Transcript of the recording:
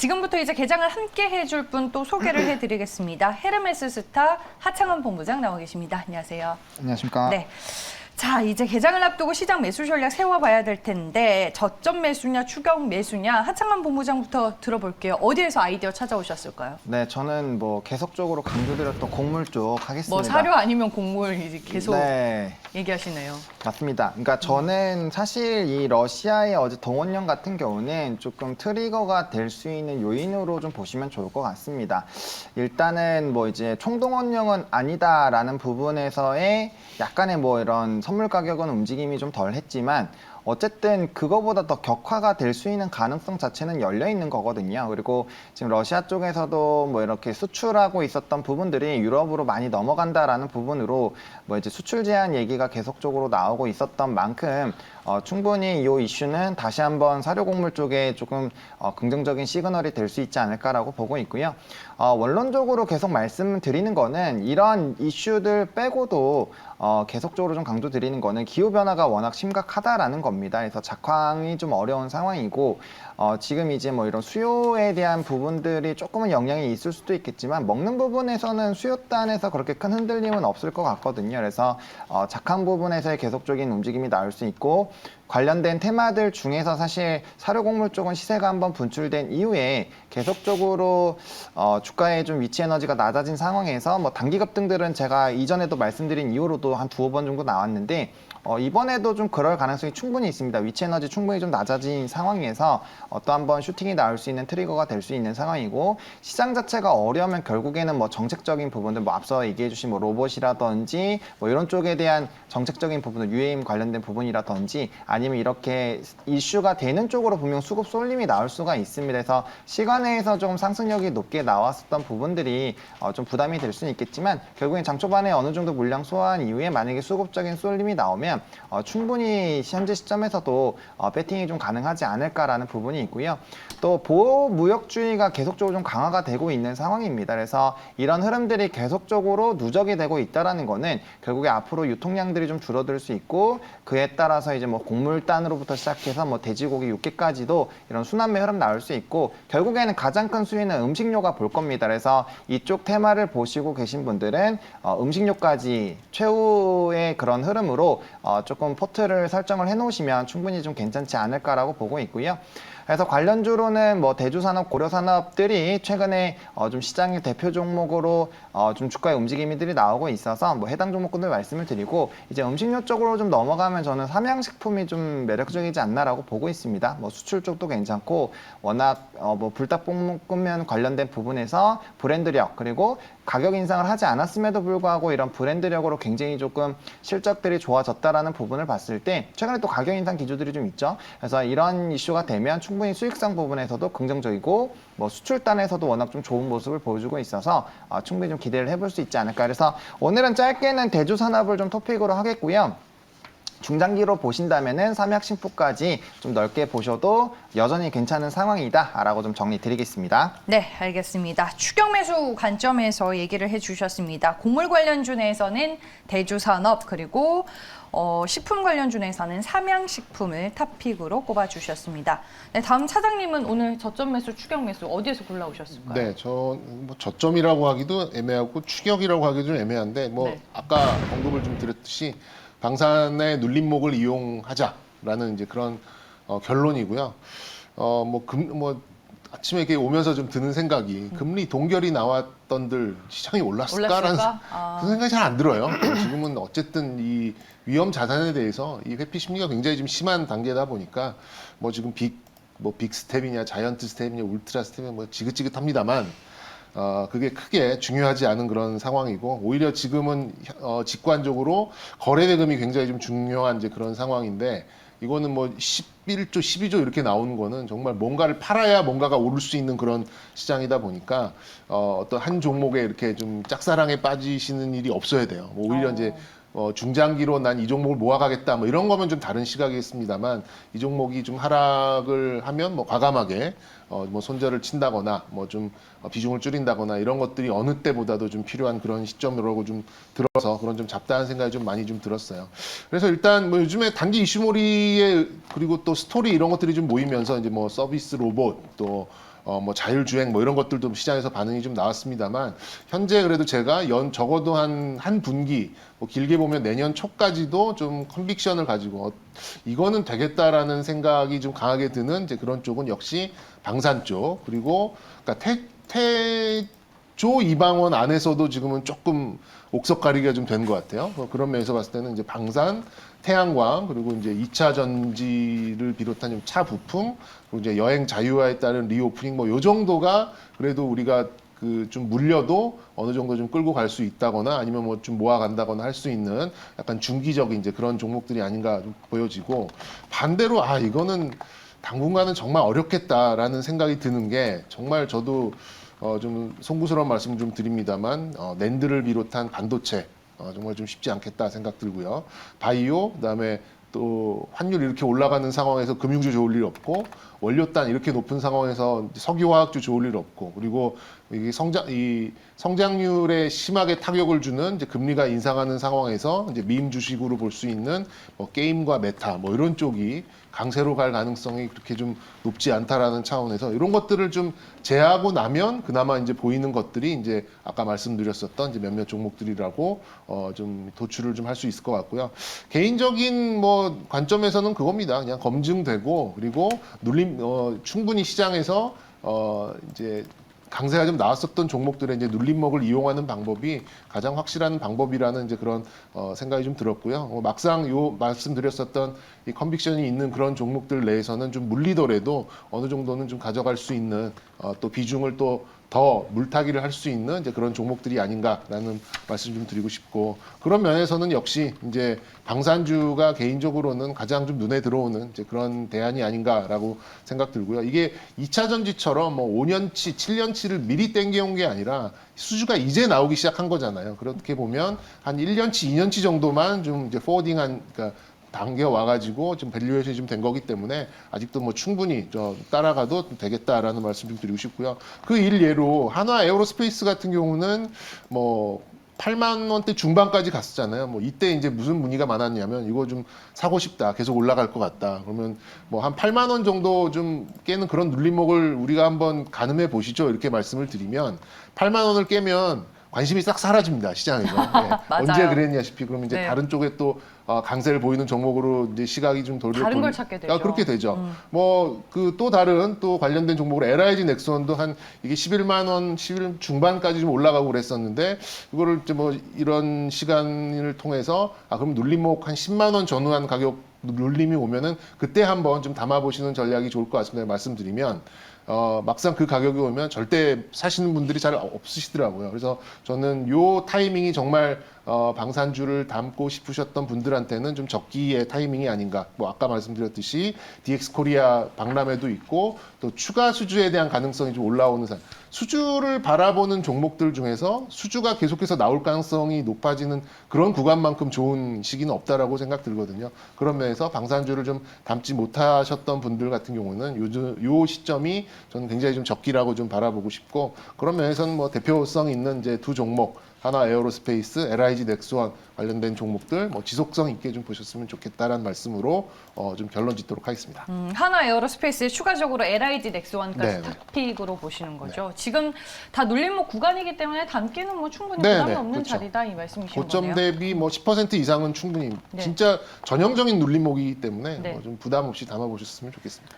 지금부터 이제 개장을 함께 해줄 분 또 소개를 해드리겠습니다. 헤르메스 스타 하창원 본부장 나와 계십니다. 안녕하세요. 안녕하십니까. 네. 자, 이제 개장을 앞두고 시장 매수 전략 세워봐야 될 텐데 저점 매수냐 추격 매수냐 하창원 본부장부터 들어볼게요. 어디에서 아이디어 찾아오셨을까요? 네, 저는 뭐 계속적으로 강조드렸던 곡물 쪽 하겠습니다. 뭐 사료 아니면 곡물 이제 계속 네, 얘기하시네요. 맞습니다. 그러니까 저는 사실 이 러시아의 어제 동원령 같은 경우는 조금 트리거가 될 수 있는 요인으로 좀 보시면 좋을 것 같습니다. 일단은 뭐 이제 총동원령은 아니다라는 부분에서의 약간의 뭐 이런 선물 가격은 움직임이 좀 덜 했지만 어쨌든 그거보다 더 격화가 될 수 있는 가능성 자체는 열려 있는 거거든요. 그리고 지금 러시아 쪽에서도 뭐 이렇게 수출하고 있었던 부분들이 유럽으로 많이 넘어간다라는 부분으로 뭐 이제 수출 제한 얘기가 계속적으로 나오고 있었던 만큼 충분히 이 이슈는 다시 한번 사료곡물 쪽에 조금 긍정적인 시그널이 될 수 있지 않을까라고 보고 있고요. 원론적으로 계속 말씀드리는 거는 이런 이슈들 빼고도 계속적으로 좀 강조드리는 거는 기후변화가 워낙 심각하다라는 겁니다. 그래서 작황이 좀 어려운 상황이고 지금 이제 뭐 이런 수요에 대한 부분들이 조금은 영향이 있을 수도 있겠지만 먹는 부분에서는 수요단에서 그렇게 큰 흔들림은 없을 것 같거든요. 그래서 작황 부분에서의 계속적인 움직임이 나올 수 있고 관련된 테마들 중에서 사실 사료곡물 쪽은 시세가 한번 분출된 이후에 계속적으로 주가의 좀 위치 에너지가 낮아진 상황에서 뭐 단기 급등들은 제가 이전에도 말씀드린 이후로도 한 두어 번 정도 나왔는데 이번에도 좀 그럴 가능성이 충분히 있습니다. 위치 에너지 충분히 좀 낮아진 상황에서 또 한 번 슈팅이 나올 수 있는 트리거가 될 수 있는 상황이고 시장 자체가 어려우면 결국에는 뭐 정책적인 부분들 뭐 앞서 얘기해 주신 뭐 로봇이라든지 뭐 이런 쪽에 대한 정책적인 부분들 UAM 관련된 부분이라든지 아니면 이렇게 이슈가 되는 쪽으로 분명 수급 쏠림이 나올 수가 있습니다. 그래서 시간에서 조금 상승력이 높게 나왔었던 부분들이 좀 부담이 될 수는 있겠지만 결국엔 장 초반에 어느 정도 물량 소화한 이후에 만약에 수급적인 쏠림이 나오면 충분히 현재 시점에서도 배팅이 좀 가능하지 않을까라는 부분이 있고요. 또 보호무역주의가 계속적으로 좀 강화가 되고 있는 상황입니다. 그래서 이런 흐름들이 계속적으로 누적이 되고 있다라는 거는 결국에 앞으로 유통량들이 좀 줄어들 수 있고 그에 따라서 이제 뭐 곡물단으로부터 시작해서 뭐 돼지고기, 육개까지도 이런 순환매 흐름 나올 수 있고 결국에는 가장 큰 수위는 음식료가 볼 겁니다. 그래서 이쪽 테마를 보시고 계신 분들은 음식료까지 최후의 그런 흐름으로 조금 포트를 설정을 해놓으시면 충분히 좀 괜찮지 않을까라고 보고 있고요. 그래서 관련주로는 뭐 대주산업, 고려산업들이 최근에 좀 시장의 대표 종목으로 좀 주가의 움직임들이 나오고 있어서 뭐 해당 종목군들 말씀을 드리고 이제 음식료 쪽으로 좀 넘어가면 저는 삼양식품이 좀 매력적이지 않나라고 보고 있습니다. 뭐 수출 쪽도 괜찮고 워낙 뭐 불닭볶음면 관련된 부분에서 브랜드력 그리고 가격 인상을 하지 않았음에도 불구하고 이런 브랜드력으로 굉장히 조금 실적들이 좋아졌다라는 부분을 봤을 때 최근에 또 가격 인상 기조들이 좀 있죠. 그래서 이런 이슈가 되면 충분히 수익성 부분에서도 긍정적이고 뭐 수출단에서도 워낙 좀 좋은 모습을 보여주고 있어서 충분히 좀 기대를 해볼 수 있지 않을까. 그래서 오늘은 짧게는 대주산업을 좀 토픽으로 하겠고요. 중장기로 보신다면은 삼약식품까지 좀 넓게 보셔도 여전히 괜찮은 상황이다라고 좀 정리 드리겠습니다. 네, 알겠습니다. 추격 매수 관점에서 얘기를 해주셨습니다. 곡물 관련주 내에서는 대주산업 그리고 식품 관련주 내에서는 삼양식품을 탑픽으로 꼽아주셨습니다. 네, 다음 차장님은 오늘 저점 매수, 추격 매수 어디에서 골라오셨을까요? 네, 뭐 저점이라고 하기도 애매하고 추격이라고 하기도 좀 애매한데 뭐 네. 아까 언급을 좀 드렸듯이 방산의 눌림목을 이용하자라는 이제 그런 결론이고요. 뭐 아침에 이렇게 오면서 좀 드는 생각이 금리 동결이 나왔던들 시장이 올랐을까라는 그 생각이 잘 안 들어요. 지금은 어쨌든 이 위험 자산에 대해서 이 회피 심리가 굉장히 좀 심한 단계다 보니까 뭐 지금 빅 스텝이냐 자이언트 스텝이냐 울트라 스텝이냐 뭐 지긋지긋합니다만 그게 크게 중요하지 않은 그런 상황이고 오히려 지금은 직관적으로 거래 대금이 굉장히 좀 중요한 이제 그런 상황인데 이거는 뭐 11조, 12조 이렇게 나오는 거는 정말 뭔가를 팔아야 뭔가가 오를 수 있는 그런 시장이다 보니까 어떤 한 종목에 이렇게 좀 짝사랑에 빠지시는 일이 없어야 돼요. 뭐 오히려 이제 중장기로 난 이 종목을 모아가겠다 뭐 이런 거면 좀 다른 시각이겠습니다만 이 종목이 좀 하락을 하면 뭐 과감하게 뭐 손절을 친다거나 뭐 좀 비중을 줄인다거나 이런 것들이 어느 때보다도 좀 필요한 그런 시점이라고 좀 들어서 그런 좀 잡다한 생각이 좀 많이 좀 들었어요. 그래서 일단 뭐 요즘에 단기 이슈몰이에 그리고 또 스토리 이런 것들이 좀 모이면서 이제 뭐 서비스 로봇 또 뭐 자율주행 뭐 이런 것들도 시장에서 반응이 좀 나왔습니다만 현재 그래도 제가 적어도 한 분기 뭐 길게 보면 내년 초까지도 좀 컨빅션을 가지고 이거는 되겠다라는 생각이 좀 강하게 드는 이제 그런 쪽은 역시 방산 쪽 그리고 그러니까 태조 이방원 안에서도 지금은 조금 옥석가리기가 좀 된 것 같아요. 그런 면에서 봤을 때는 이제 방산, 태양광 그리고 이제 2차 전지를 비롯한 좀 차 부품 그리고 이제 여행 자유화에 따른 리오프닝 뭐 요 정도가 그래도 우리가 그 좀 물려도 어느 정도 좀 끌고 갈 수 있다거나 아니면 뭐 좀 모아간다거나 할 수 있는 약간 중기적인 이제 그런 종목들이 아닌가 좀 보여지고 반대로 이거는 당분간은 정말 어렵겠다라는 생각이 드는 게 정말 저도 좀 송구스러운 말씀 좀 드립니다만 낸드를 비롯한 반도체 정말 좀 쉽지 않겠다 생각 들고요. 바이오 그다음에 또 환율이 이렇게 올라가는 상황에서 금융주 좋을 일 없고 원료단 이렇게 높은 상황에서 석유화학주 좋을 일 없고 그리고 이 성장률에 심하게 타격을 주는 이제 금리가 인상하는 상황에서 이제 밈 주식으로 볼 수 있는 뭐 게임과 메타 뭐 이런 쪽이 강세로 갈 가능성이 그렇게 좀 높지 않다라는 차원에서 이런 것들을 좀 제하고 나면 그나마 이제 보이는 것들이 이제 아까 말씀드렸었던 이제 몇몇 종목들이라고 좀 도출을 좀 할 수 있을 것 같고요. 개인적인 뭐 관점에서는 그겁니다. 그냥 검증되고 그리고 충분히 시장에서 이제 강세가 좀 나왔었던 종목들의 이제 눌림목을 이용하는 방법이 가장 확실한 방법이라는 이제 그런 생각이 좀 들었고요. 막상 요 말씀드렸었던 이 컨빅션이 있는 그런 종목들 내에서는 좀 물리더라도 어느 정도는 좀 가져갈 수 있는 또 비중을 또 더 물타기를 할 수 있는 이제 그런 종목들이 아닌가라는 말씀 좀 드리고 싶고 그런 면에서는 역시 이제 방산주가 개인적으로는 가장 좀 눈에 들어오는 이제 그런 대안이 아닌가라고 생각 들고요. 이게 2차 전지처럼 뭐 5년치, 7년치를 미리 땡겨온 게 아니라 수주가 이제 나오기 시작한 거잖아요. 그렇게 보면 한 1년치, 2년치 정도만 좀 이제 포워딩한 그러니까 당겨 와가지고 좀 밸류에이션이 좀 된 거기 때문에 아직도 뭐 충분히 따라가도 되겠다라는 말씀 좀 드리고 싶고요. 그 일례로 한화 에어로스페이스 같은 경우는 뭐 8만 원대 중반까지 갔었잖아요. 뭐 이때 이제 무슨 문의가 많았냐면 이거 좀 사고 싶다. 계속 올라갈 것 같다. 그러면 뭐 한 8만 원 정도 좀 깨는 그런 눌림목을 우리가 한번 가늠해 보시죠. 이렇게 말씀을 드리면 8만 원을 깨면 관심이 싹 사라집니다 시장에서. 맞아요. 언제 그랬냐시피 그러면 이제 네. 다른 쪽에 또 강세를 보이는 종목으로 이제 시각이 좀 다른 걸 찾게 되죠. 그렇게 되죠. 뭐 그 또 다른 또 관련된 종목으로 LIG 넥스원도 한 이게 11만 원, 11 중반까지 좀 올라가고 그랬었는데 이거를 이제 뭐 이런 시간을 통해서 그럼 눌림목 한 10만 원 전후한 가격 눌림이 오면은 그때 한번 좀 담아보시는 전략이 좋을 것 같습니다. 말씀드리면. 막상 그 가격이 오면 절대 사시는 분들이 잘 없으시더라고요. 그래서 저는 요 타이밍이 정말 방산주를 담고 싶으셨던 분들한테는 좀 적기의 타이밍이 아닌가. 뭐 아까 말씀드렸듯이 DX 코리아 박람회도 있고 또 추가 수주에 대한 가능성이 좀 올라오는 수주를 바라보는 종목들 중에서 수주가 계속해서 나올 가능성이 높아지는 그런 구간만큼 좋은 시기는 없다라고 생각 들거든요. 그런 면에서 방산주를 좀 담지 못하셨던 분들 같은 경우는 요 시점이 저는 굉장히 좀 적기라고 좀 바라보고 싶고 그런 면에서는 뭐 대표성 있는 이제 두 종목 한화 에어로스페이스, LIG 넥스원 관련된 종목들 뭐 지속성 있게 좀 보셨으면 좋겠다라는 말씀으로 좀 결론 짓도록 하겠습니다. 한화 에어로스페이스에 추가적으로 LIG 넥스원까지 네네. 탑픽으로 보시는 거죠. 지금 다 눌림목 구간이기 때문에 담기는 뭐 충분히 네네, 부담이 없는 그렇죠. 자리다 이 말씀이신 고점 거네요. 대비 뭐 10% 이상은 충분히 네. 진짜 전형적인 눌림목이기 때문에 네. 좀 부담 없이 담아보셨으면 좋겠습니다.